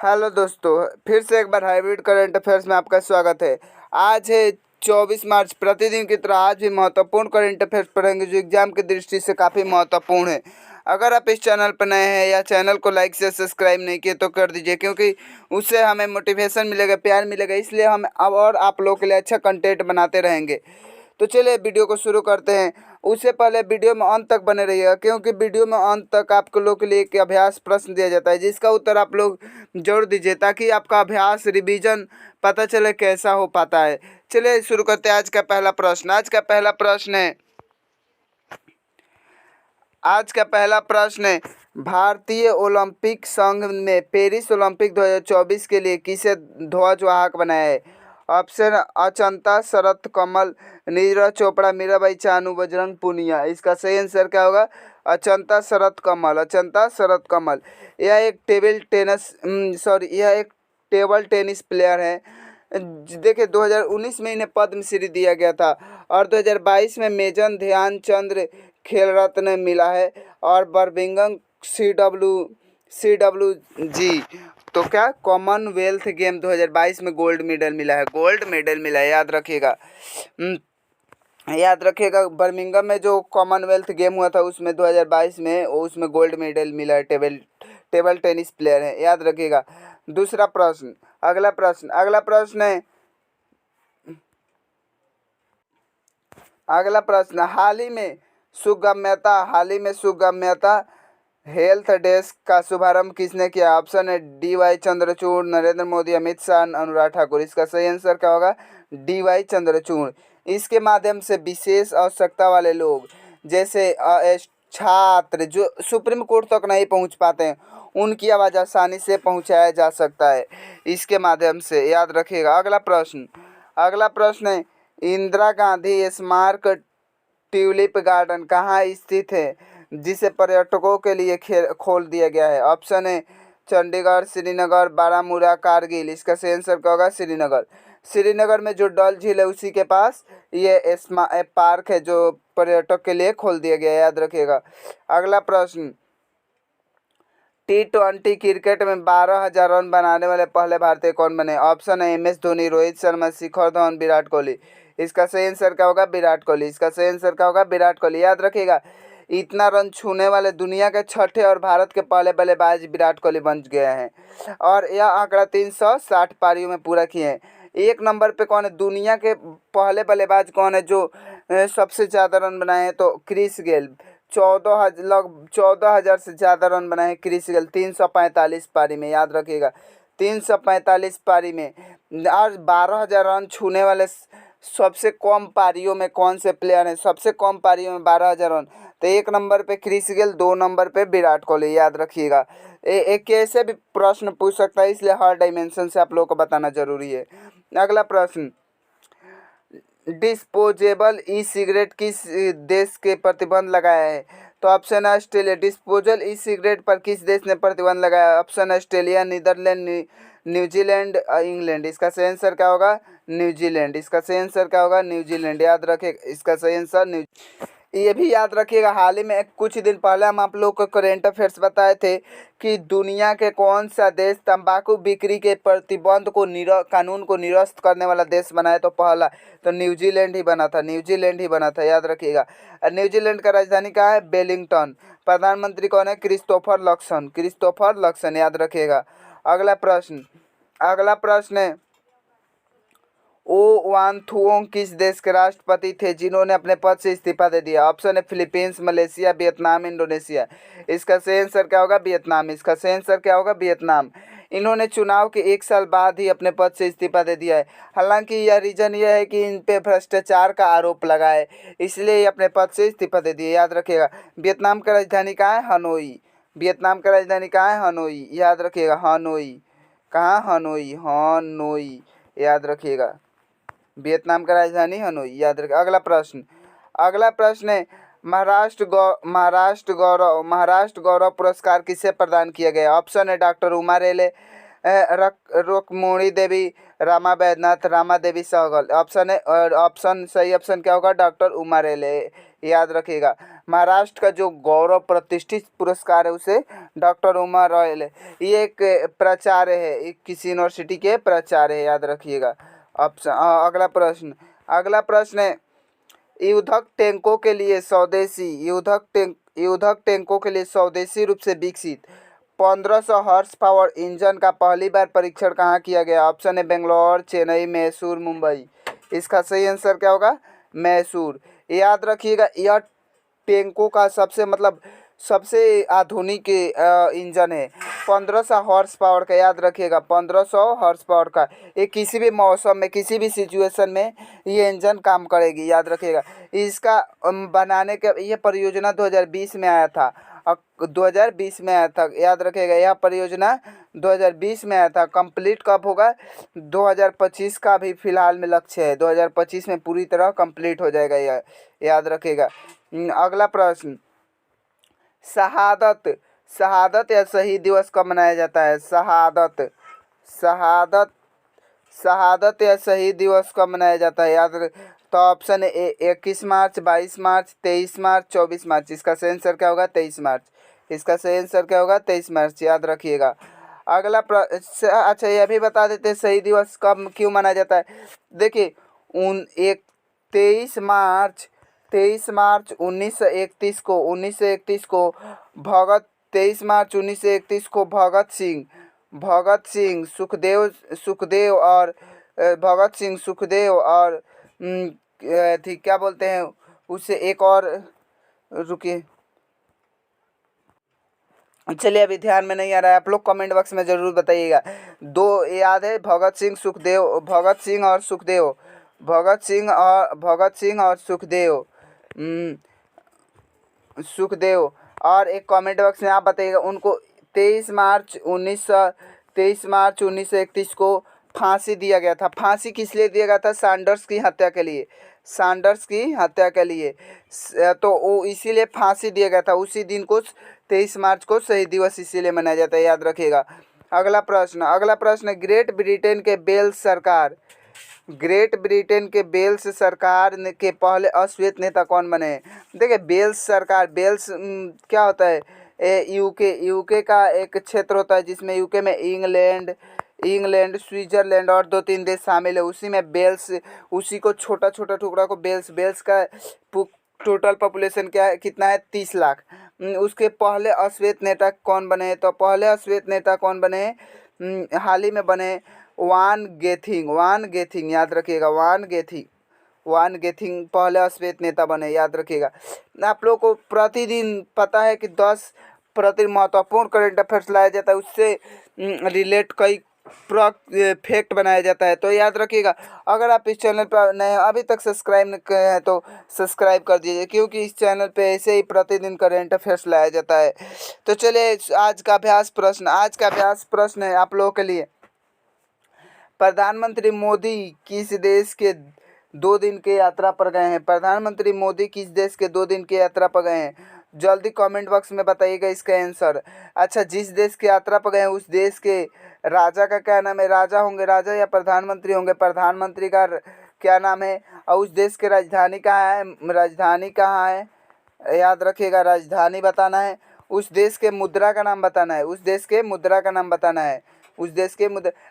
Hello दोस्तों, फिर से एक बार हाइब्रिड करंट अफेयर्स में आपका स्वागत है। आज है 24 मार्च। प्रतिदिन की तरह आज भी महत्वपूर्ण करंट अफेयर्स पढ़ेंगे जो एग्जाम की दृष्टि से काफ़ी महत्वपूर्ण है। अगर आप इस चैनल पर नए हैं या चैनल को लाइक से सब्सक्राइब नहीं किए तो कर दीजिए, क्योंकि उससे हमें मोटिवेशन मिलेगा, प्यार मिलेगा। इसलिए हम अब और आप लोगों के लिए अच्छा कंटेंट बनाते रहेंगे। तो चलिए वीडियो को शुरू करते हैं। उससे पहले वीडियो में अंत तक बने रहिएगा, क्योंकि वीडियो में अंत तक आप लोगों के लिए एक अभ्यास प्रश्न दिया जाता है जिसका उत्तर आप लोग जोड़ दीजिए, ताकि आपका अभ्यास रिवीजन पता चले कैसा हो पाता है। चलिए शुरू करते हैं। आज का पहला प्रश्न है, भारतीय ओलंपिक संघ ने पेरिस ओलंपिक 2024 के लिए किसे ध्वजवाहक बनाया है? ऑप्शन अचंता, शरत कमल, नीरज चोपड़ा, मीराबाई चानू, बजरंग पुनिया। इसका सही आंसर क्या होगा? अचंता शरत कमल, अचंता शरत कमल। यह एक टेबल टेनिस प्लेयर है। देखिए 2019 में इन्हें पद्मश्री दिया गया था और 2022 में मेजर ध्यानचंद खेल रत्न मिला है और बर्मिंघम CWG तो क्या कॉमनवेल्थ गेम 2022 में गोल्ड मेडल मिला है, याद रखिएगा। बर्मिंघम में जो कॉमनवेल्थ गेम हुआ था उसमें 2022 में उसमें गोल्ड मेडल मिला है। टेबल टेनिस प्लेयर है, याद रखिएगा। दूसरा प्रश्न, अगला प्रश्न है हाल ही में सुगम्यता हेल्थ डेस्क का शुभारंभ किसने किया? ऑप्शन है DY चंद्रचूड़, नरेंद्र मोदी, अमित शाह, अनुराग ठाकुर। इसका सही आंसर क्या होगा? DY चंद्रचूड़। इसके माध्यम से विशेष आवश्यकता वाले लोग, जैसे छात्र जो सुप्रीम कोर्ट तक नहीं पहुंच पाते हैं, उनकी आवाज़ आसानी से पहुंचाया जा सकता है इसके माध्यम से, याद रखिएगा। अगला प्रश्न है, इंदिरा गांधी स्मारक ट्यूलिप गार्डन कहाँ स्थित है जिसे पर्यटकों के लिए खोल दिया गया है? ऑप्शन है चंडीगढ़, श्रीनगर, बारामूला, कारगिल। इसका सही आंसर क्या होगा? श्रीनगर में जो डल झील है उसी के पास ये पार्क है जो पर्यटक के लिए खोल दिया गया है, याद रखिएगा। अगला प्रश्न, T20 क्रिकेट में 12,000 रन बनाने वाले पहले भारतीय कौन बने? ऑप्शन है MS धोनी, रोहित शर्मा, शिखर धवन, विराट कोहली। इसका सही आंसर क्या होगा? विराट कोहली। याद रखिएगा, इतना रन छूने वाले दुनिया के छठे और भारत के पहले बल्लेबाज विराट कोहली बन गए हैं और यह आंकड़ा 360 पारियों में पूरा किए हैं। एक नंबर पे कौन है? दुनिया के पहले बल्लेबाज कौन है जो सबसे ज़्यादा रन बनाए हैं? तो क्रिस गेल, 14,000 से ज़्यादा रन बनाए क्रिस गेल 345 पारी में, याद रखिएगा। 345 पारी में और 12,000 रन छूने वाले सबसे कम पारियों में कौन से प्लेयर हैं? सबसे कम पारियों में 12,000 रन, तो एक नंबर पे क्रिस गेल, 2 नंबर पे विराट कोहली, याद रखिएगा। एक कैसे भी प्रश्न पूछ सकता है, इसलिए हर डायमेंशन से आप लोगों को बताना जरूरी है। अगला प्रश्न, डिस्पोजेबल ई सिगरेट किस देश के प्रतिबंध लगाया है? तो ऑप्शन है ऑस्ट्रेलिया। डिस्पोजल ई सिगरेट पर किस देश ने प्रतिबंध लगाया? Option Australia, Netherlands, New Zealand, England. इसका सही आंसर क्या होगा? न्यूजीलैंड। याद रखें, इसका सही आंसर ये भी याद रखिएगा। हाल ही में कुछ दिन पहले हम आप लोग को करेंट अफेयर्स बताए थे कि दुनिया के कौन सा देश तंबाकू बिक्री के प्रतिबंध को कानून को निरस्त करने वाला देश बना है? तो पहला तो न्यूजीलैंड ही बना था, याद रखिएगा। न्यूजीलैंड का राजधानी कहाँ है? वेलिंगटन। प्रधानमंत्री कौन है? क्रिस्टोफर लक्सन, याद रखिएगा। अगला प्रश्न है, ओ वान थुओंग किस देश के राष्ट्रपति थे जिन्होंने अपने पद से इस्तीफा दे दिया? ऑप्शन है फिलीपींस, मलेशिया, वियतनाम, इंडोनेशिया। इसका सही आंसर क्या होगा? वियतनाम। इन्होंने चुनाव के 1 साल बाद ही अपने पद से इस्तीफा दे दिया है। हालांकि यह रीजन यह है कि इन पे भ्रष्टाचार का आरोप लगा है, इसलिए ये अपने पद से इस्तीफा दे दिए, याद रखिएगा। वियतनाम का राजधानी कहाँ है? हनोई। याद रखिएगा, हनोई, याद रखिएगा। वियतनाम का राजधानी हनोई, याद रखें। अगला प्रश्न है, महाराष्ट्र गौरव पुरस्कार किसे प्रदान किया गया? ऑप्शन है डॉक्टर उमा रेले, रुक्मिणी देवी, रामा बैद्यनाथ, रामा देवी सहगल। सही ऑप्शन क्या होगा? डॉक्टर उमा रेले, याद रखिएगा। महाराष्ट्र का जो गौरव प्रतिष्ठित पुरस्कार है उसे डॉक्टर उमा रॉयल है। ये एक प्राचार्य है, एक किसी यूनिवर्सिटी के प्राचार्य है, याद रखिएगा। ऑप्शन अगला प्रश्न है युद्धक टैंकों के लिए स्वदेशी रूप से विकसित 1500 हॉर्स पावर इंजन का पहली बार परीक्षण कहाँ किया गया? ऑप्शन है बेंगलोर, चेन्नई, मैसूर, मुंबई। इसका सही आंसर क्या होगा? मैसूर। याद रखिएगा यह टैंकों का सबसे आधुनिक इंजन है। 1500 हॉर्स पावर का, याद रखिएगा 1500 हॉर्स पावर का। ये किसी भी मौसम में, किसी भी सिचुएशन में ये इंजन काम करेगी, याद रखिएगा। इसका बनाने का ये परियोजना 2020 में आया था। 2020 में आया था, याद रखिएगा। यह परियोजना 2020 में आया था। कंप्लीट कब होगा? 2025 का भी फिलहाल में लक्ष्य है। 2025 में पूरी तरह कंप्लीट हो जाएगा यह, याद रखिएगा। अगला प्रश्न शहादत या शहीद दिवस कब मनाया जाता है? शहादत या शहीद दिवस कब मनाया जाता है? तो ऑप्शन है 21 मार्च, 22 मार्च, 23 मार्च, 24 मार्च। इसका सही आंसर क्या होगा? 23 मार्च। इसका सही आंसर क्या होगा? 23 मार्च, याद रखिएगा। अगला अच्छा, यह भी बता देते हैं शहीद दिवस कब क्यों मनाया जाता है। देखिए 23 मार्च 1931 को भगत 23 मार्च 1931 को भगत सिंह सुखदेव और क्या बोलते हैं उसे, एक और रुकिए, चलिए अभी ध्यान में नहीं आ रहा है, आप लोग कमेंट बॉक्स में ज़रूर बताइएगा। दो याद है, भगत सिंह और सुखदेव। और एक कमेंट बॉक्स में आप बताइएगा उनको 23 मार्च 1931 को फांसी दिया गया था। फांसी किस लिए दिया गया था? सैंडर्स की हत्या के लिए। तो वो इसीलिए फांसी दिया गया था। उसी दिन को 23 मार्च को शहीद दिवस इसीलिए मनाया जाता है, याद रखिएगा। अगला प्रश्न ग्रेट ब्रिटेन के बेल्स सरकार के पहले अश्वेत नेता कौन बने? देखिए बेल्स क्या होता है? यूके का एक क्षेत्र होता है जिसमें यूके में इंग्लैंड, स्विट्जरलैंड और 2-3 देश शामिल है। उसी में बेल्स, उसी को छोटा टुकड़ा को बेल्स का टोटल पॉपुलेशन क्या है, कितना है? 30 लाख। उसके पहले अश्वेत नेता कौन बने? तो पहले अश्वेत नेता कौन बने? हाल ही में बने वान गेथिंग, याद रखिएगा। वान गेथिंग पहले अश्वेत नेता बने, याद रखिएगा। आप लोगों को प्रतिदिन पता है कि 10 प्रति महत्वपूर्ण करंट अफेयर्स लाया जाता है, उससे रिलेट कई फैक्ट बनाया जाता है, तो याद रखिएगा। अगर आप इस चैनल पर नए अभी तक सब्सक्राइब नहीं किए हैं तो सब्सक्राइब कर दीजिए, क्योंकि इस चैनल पे ऐसे ही प्रतिदिन करंट अफेयर्स लाया जाता है। तो चलिए आज का अभ्यास प्रश्न है आप लोगों के लिए। प्रधानमंत्री मोदी किस देश के 2 दिन की यात्रा पर गए हैं? प्रधानमंत्री मोदी किस देश के 2 दिन की यात्रा पर गए हैं? जल्दी कमेंट बॉक्स में बताइएगा इसका आंसर। अच्छा, जिस देश की यात्रा पर गए हैं उस देश के राजा का क्या नाम है? राजा होंगे, राजा या प्रधानमंत्री होंगे? प्रधानमंत्री का क्या नाम है? और उस देश की राजधानी कहाँ है? याद रखिएगा, राजधानी बताना है। उस देश के मुद्रा का नाम बताना है।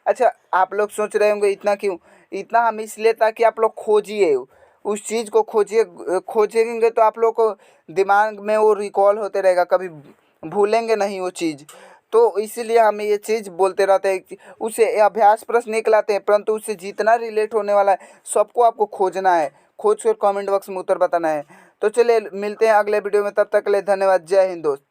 अच्छा, आप लोग सोच रहे होंगे इतना क्यों? इतना हम इसलिए ताकि आप लोग खोजिए, उस चीज़ को खोजेंगे तो आप लोग को दिमाग में वो रिकॉल होते रहेगा, कभी भूलेंगे नहीं वो चीज़। तो इसीलिए हम ये चीज़ बोलते रहते हैं, उसे अभ्यास प्रश्न निकलाते हैं, परंतु उससे जितना रिलेट होने वाला है सबको आपको खोजना है। खोज कर कमेंट बॉक्स में उत्तर बताना है। तो चलिए मिलते हैं अगले वीडियो में, तब तक के लिए धन्यवाद। जय हिंद दोस्त।